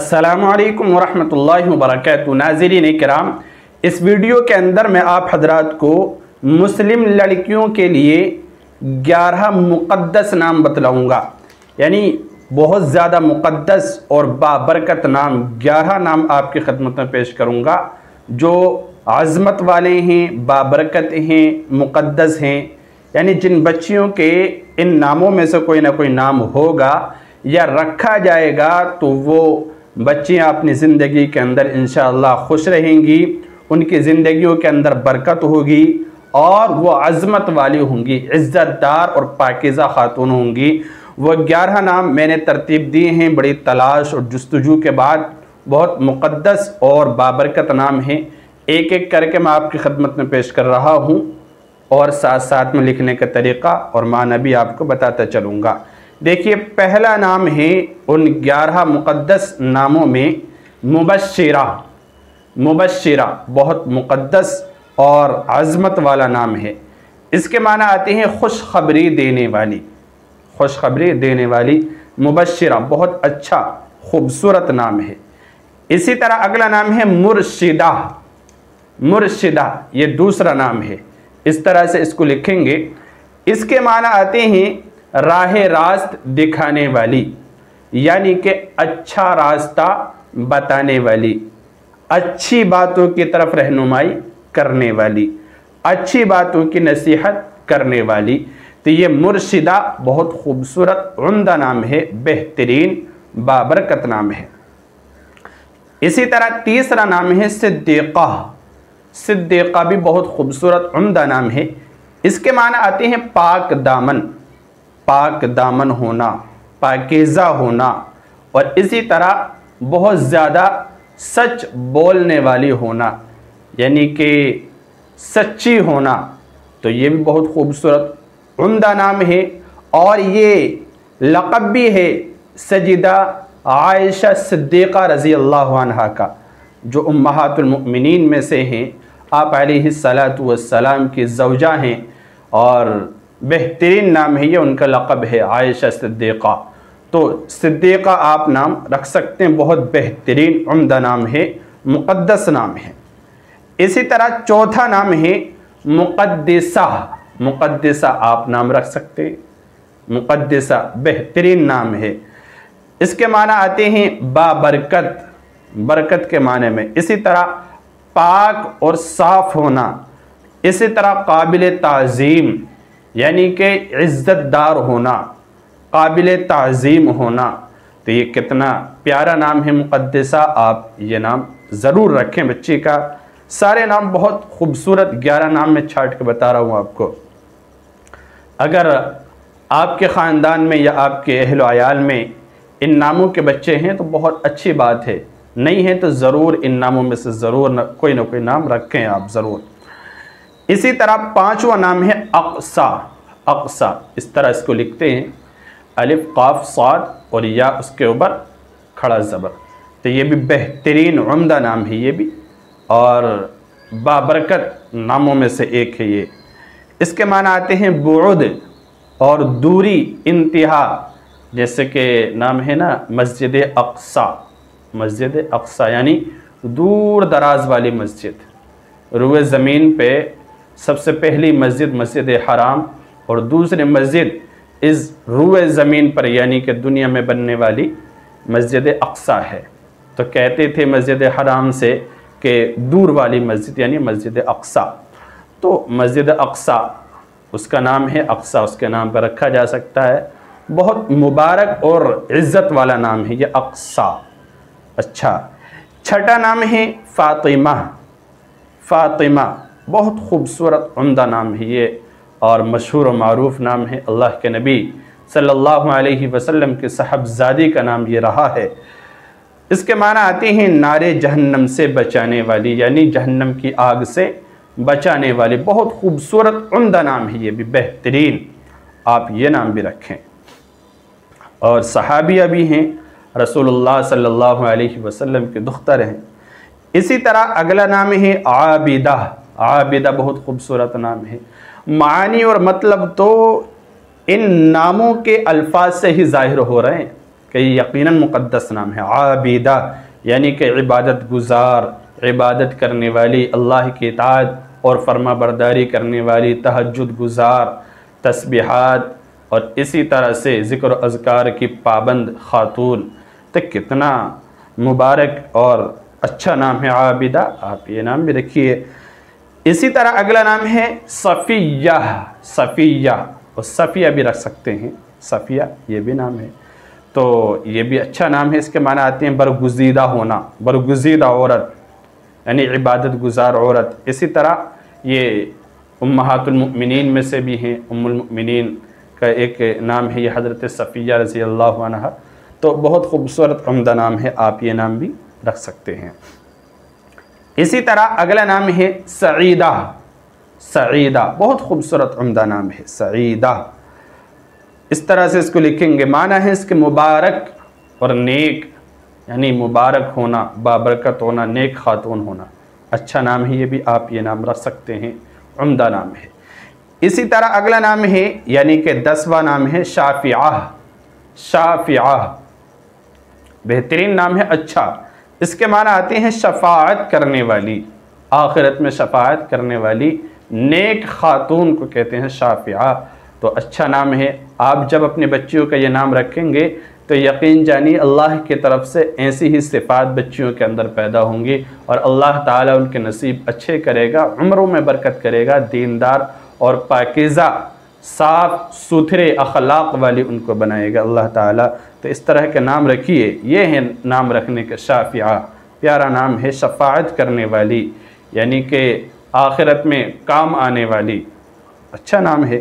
السلام علیکم ورحمۃ اللہ وبرکاتہ۔ ناظرین کرام، اس ویڈیو کے اندر میں آپ حضرات کو مسلم لڑکیوں کے لیے 11 مقدس نام بتلاؤں گا، یعنی بہت زیادہ مقدس اور بابرکت نام 11 نام آپ کی خدمت میں پیش کروں گا جو عظمت والے ہیں، بابرکت ہیں، مقدس ہیں۔ یعنی جن بچیوں کے ان ناموں میں سے کوئی نہ کوئی نام ہوگا یا رکھا جائے گا تو وہ بچیاں اپنی زندگی کے اندر انشاءاللہ خوش رہیں گی، ان کی زندگیوں کے اندر برکت ہوگی اور وہ عظمت والی ہوں گی، عزت دار اور پاکیزہ خاتون ہوں گی۔ وہ 11 نام میں نے ترتیب دیے ہیں بڑی تلاش اور جستجو کے بعد، بہت مقدس اور بابرکت نام ہیں۔ ایک ایک کر کے میں آپ کی خدمت میں پیش کر رہا ہوں اور ساتھ ساتھ میں لکھنے کا طریقہ اور معنی بھی آپ کو بتاتا چلوں گا۔ دیکھیے، پہلا نام ہے ان 11 مقدس ناموں میں مبشرہ۔ مبشرہ بہت مقدس اور عظمت والا نام ہے۔ اس کے معنی آتے ہیں خوشخبری دینے والی، خوشخبری دینے والی۔ مبشرہ بہت اچھا خوبصورت نام ہے۔ اسی طرح اگلا نام ہے مرشدہ۔ مرشدہ یہ دوسرا نام ہے، اس طرح سے اس کو لکھیں گے۔ اس کے معنی آتے ہیں راہ راست دکھانے والی، یعنی کہ اچھا راستہ بتانے والی، اچھی باتوں کی طرف رہنمائی کرنے والی، اچھی باتوں کی نصیحت کرنے والی۔ تو یہ مرشدہ بہت خوبصورت عمدہ نام ہے، بہترین بابرکت نام ہے۔ اسی طرح تیسرا نام ہے صدیقہ۔ صدیقہ بھی بہت خوبصورت عمدہ نام ہے۔ اس کے معنی آتے ہیں پاک دامن، پاک دامن ہونا، پاکیزہ ہونا، اور اسی طرح بہت زیادہ سچ بولنے والی ہونا، یعنی کہ سچی ہونا۔ تو یہ بھی بہت خوبصورت عمدہ نام ہے، اور یہ لقب بھی ہے سیدہ عائشہ صدیقہ رضی اللہ عنہا کا، جو امہات المؤمنین میں سے ہیں، آپ علیہ السلام کی زوجہ ہیں، اور بہترین نام ہے یہ، ان کا لقب ہے عائشہ صدیقہ۔ تو صدیقہ آپ نام رکھ سکتے ہیں، بہت بہترین عمدہ نام ہے، مقدس نام ہے۔ اسی طرح چوتھا نام ہے مقدسہ۔ مقدسہ آپ نام رکھ سکتے ہیں، مقدسہ بہترین نام ہے۔ اس کے معنی آتے ہیں بابرکت، برکت کے معنی میں۔ اسی طرح پاک اور صاف ہونا، اسی طرح قابل تعظیم، یعنی کہ عزت دار ہونا، قابل تعظیم ہونا۔ تو یہ کتنا پیارا نام ہے مقدسہ، آپ یہ نام ضرور رکھیں بچی کا۔ سارے نام بہت خوبصورت 11 نام میں چھانٹ کے بتا رہا ہوں آپ کو۔ اگر آپ کے خاندان میں یا آپ کے اہل و عیال میں ان ناموں کے بچے ہیں تو بہت اچھی بات ہے، نہیں ہیں تو ضرور ان ناموں میں سے ضرور کوئی نہ کوئی نام رکھیں آپ ضرور۔ اسی طرح پانچواں نام ہے اقصی۔ اقصی اس طرح اس کو لکھتے ہیں، الف قاف صاد اور یا اس کے اوپر کھڑا زبر۔ تو یہ بھی بہترین عمدہ نام ہے یہ بھی، اور بابرکت ناموں میں سے ایک ہے یہ۔ اس کے معنی آتے ہیں بعد اور دوری، انتہا، جیسے کہ نام ہے نا مسجد اقصی۔ مسجد اقصی یعنی دور دراز والی مسجد۔ روئے زمین پہ سب سے پہلی مسجد مسجد حرام، اور دوسری مسجد اس روئے زمین پر یعنی کہ دنیا میں بننے والی مسجد اقصی ہے۔ تو کہتے تھے مسجد حرام سے کہ دور والی مسجد یعنی مسجد اقصی۔ تو مسجد اقصی اس کا نام ہے، اقصی اس کے نام پر رکھا جا سکتا ہے۔ بہت مبارک اور عزت والا نام ہے یہ اقصی۔ اچھا، چھٹا نام ہے فاطمہ۔ فاطمہ بہت خوبصورت عمدہ نام ہے یہ، اور مشہور و معروف نام ہے۔ اللہ کے نبی صلی اللہ علیہ وسلم کے صاحبزادی کا نام یہ رہا ہے۔ اس کے معنی آتے ہیں نارے جہنم سے بچانے والی، یعنی جہنم کی آگ سے بچانے والی۔ بہت خوبصورت عمدہ نام ہے یہ بھی، بہترین، آپ یہ نام بھی رکھیں۔ اور صحابیہ بھی ہیں، رسول اللہ صلی اللہ علیہ وسلم کے دختر ہیں۔ اسی طرح اگلا نام ہے عابدہ۔ عابدہ بہت خوبصورت نام ہے۔ معانی اور مطلب تو ان ناموں کے الفاظ سے ہی ظاہر ہو رہے ہیں۔ کہ یہ یقیناً مقدس نام ہے۔ عابدہ یعنی کہ عبادت گزار، عبادت کرنے والی، اللہ کی اطاعت اور فرما برداری کرنے والی، تہجد گزار، تسبیحات اور اسی طرح سے ذکر و اذکار کی پابند خاتون۔ تو کتنا مبارک اور اچھا نام ہے عابدہ، آپ یہ نام بھی رکھیے۔ اسی طرح اگلا نام ہے صفیہ، صفیہ، اور صفیہ بھی رکھ سکتے ہیں، صفیہ یہ بھی نام ہے، تو یہ بھی اچھا نام ہے۔ اس کے معنی آتے ہیں برگزیدہ ہونا، برگزیدہ عورت یعنی عبادت گزار عورت۔ اسی طرح یہ امہات المؤمنین میں سے بھی ہیں، ام المؤمنین کا ایک نام ہے یہ حضرت صفیہ رضی اللہ عنہ، تو بہت خوبصورت عمدہ نام ہے، آپ یہ نام بھی رکھ سکتے ہیں۔ اسی طرح اگلا نام ہے سعیدہ، سعیدہ بہت خوبصورت عمدہ نام ہے سعیدہ۔ اس طرح سے اس کو لکھیں گے، معنی ہے اس کے مبارک اور نیک، یعنی مبارک ہونا، بابرکت ہونا، نیک خاتون ہونا، اچھا نام ہے، یہ بھی آپ یہ نام رکھ سکتے ہیں، عمدہ نام ہے۔ اسی طرح اگلا نام ہے یعنی کہ 10واں نام ہے شافعہ، شافعہ بہترین نام ہے، اچھا۔ اس کے معنی آتے ہیں شفاعت کرنے والی، آخرت میں شفاعت کرنے والی نیک خاتون کو کہتے ہیں شافعہ، تو اچھا نام ہے۔ آپ جب اپنے بچیوں کا یہ نام رکھیں گے تو یقین جانی اللہ کی طرف سے ایسی ہی صفات بچیوں کے اندر پیدا ہوں گی، اور اللہ تعالیٰ ان کے نصیب اچھے کرے گا، عمروں میں برکت کرے گا، دیندار اور پاکیزہ صاف ستھرے اخلاق والی ان کو بنائے گا اللہ تعالیٰ۔ تو اس طرح کے نام رکھیے، یہ ہے نام رکھنے کے شافعہ، پیارا نام ہے، شفاعت کرنے والی یعنی کہ آخرت میں کام آنے والی، اچھا نام ہے۔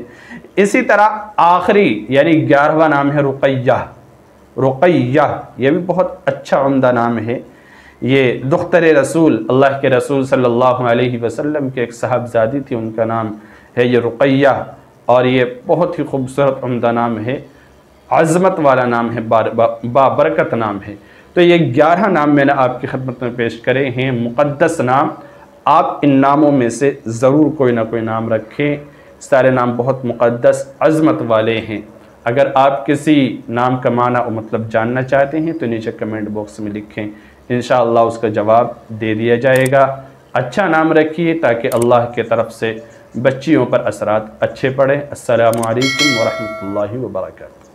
اسی طرح آخری یعنی 11واں نام ہے رقیہ، رقیہ یہ بھی بہت اچھا عمدہ نام ہے۔ یہ دختر رسول، اللہ کے رسول صلی اللہ علیہ وسلم کے ایک صاحبزادی تھی، ان کا نام ہے یہ رقیہ، اور یہ بہت ہی خوبصورت عمدہ نام ہے، عظمت والا نام ہے، بابرکت نام ہے۔ تو یہ 11 نام میں نے آپ کی خدمت میں پیش کرے ہیں، مقدس نام۔ آپ ان ناموں میں سے ضرور کوئی نہ کوئی نام رکھیں، سارے نام بہت مقدس عظمت والے ہیں۔ اگر آپ کسی نام کا معنی و مطلب جاننا چاہتے ہیں تو نیچے کمنٹ باکس میں لکھیں، انشاءاللہ اس کا جواب دے دیا جائے گا۔ اچھا نام رکھیے تاکہ اللہ کی طرف سے بچیوں پر اثرات اچھے پڑیں۔ السلام علیکم ورحمۃ اللہ وبرکاتہ۔